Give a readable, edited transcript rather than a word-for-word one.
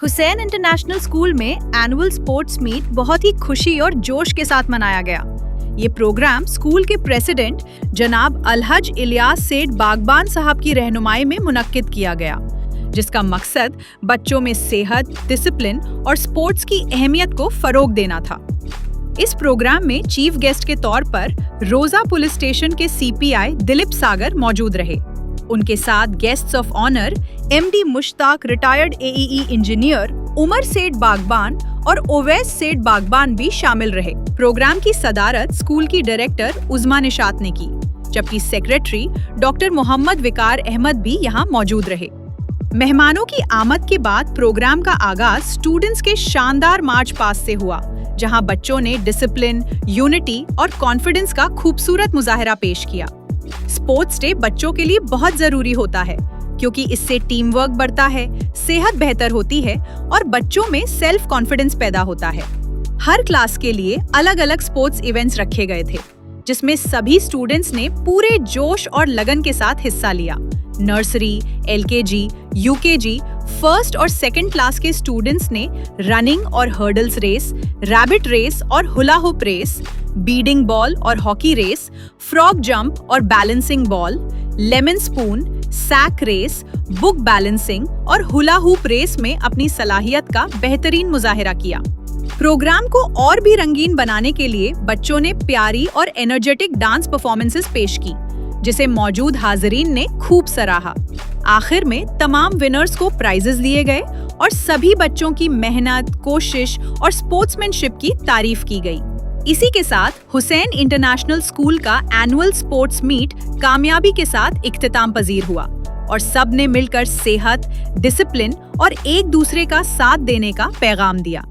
Hussain international school में annual sports meet बहुत ही खुशी और जोश के साथ मनाया गया। ये प्रोग्राम स्कूल के प्रेसिडेंट जनाब अलहज इलियास सेठ बागबान साहब की रहनुमाई में मुनक्किद किया गया, जिसका मकसद बच्चों में सेहत, डिसिप्लिन और स्पोर्ट्स की अहमियत को फरोग देना था। इस प्रोग्राम में चीफ गेस्ट के तौर पर रोजा पुलिस स्टेशन के सीपीआई दिलीप सागर मौजूद रहे। उनके साथ guests of honour MD Mushtaq, retired AEE engineer Umar Seth Bagban और ओवैस सेठ बागबान भी शामिल रहे। प्रोग्राम की सदारत स्कूल की डायरेक्टर उज़मा निशात ने की, जबकि सेक्रेटरी डॉक्टर मोहम्मद विकार अहमद भी यहाँ मौजूद रहे। मेहमानों की आमद के बाद प्रोग्राम का आगाज स्टूडेंट्स के शानदार मार्च पास्ट से हुआ, जहां बच्चों ने डिसिप्लिन, यूनिटी और कॉन्फिडेंस का खूबसूरत मुजाहरा पेश किया। स्पोर्ट्स डे बच्चों के लिए बहुत जरूरी होता है, क्योंकि इससे टीम वर्क बढ़ता है, सेहत बेहतर होती है और बच्चों में सेल्फ कॉन्फिडेंस पैदा होता है। हर क्लास के लिए अलग अलग स्पोर्ट्स इवेंट्स रखे गए थे, जिसमें सभी स्टूडेंट्स ने पूरे जोश और लगन के साथ हिस्सा लिया। नर्सरी, एलकेजी, यूकेजी, फर्स्ट और सेकंड क्लास के स्टूडेंट्स ने रनिंग और हर्डल्स रेस, रैबिट रेस और hula hoop race, beading ball और हॉकी रेस, फ्रॉग जंप और balancing ball, lemon spoon, sack race, book balancing और हुला हुप रेस में अपनी सलाहियत का बेहतरीन मुजाहिरा किया। प्रोग्राम को और भी रंगीन बनाने के लिए बच्चों ने प्यारी और एनर्जेटिक डांस परफॉर्मेंसेस पेश की, जिसे मौजूद हाजिरीन ने खूब सराहा। आखिर में तमाम विनर्स को प्राइजेस दिए गए और सभी बच्चों की मेहनत, कोशिश और स्पोर्ट्समैनशिप की तारीफ की गई। इसी के साथ हुसैन इंटरनेशनल स्कूल का एनुअल स्पोर्ट्स मीट कामयाबी के साथ इख्तिताम पजीर हुआ और सब ने मिलकर सेहत, डिसिप्लिन और एक दूसरे का साथ देने का पैगाम दिया।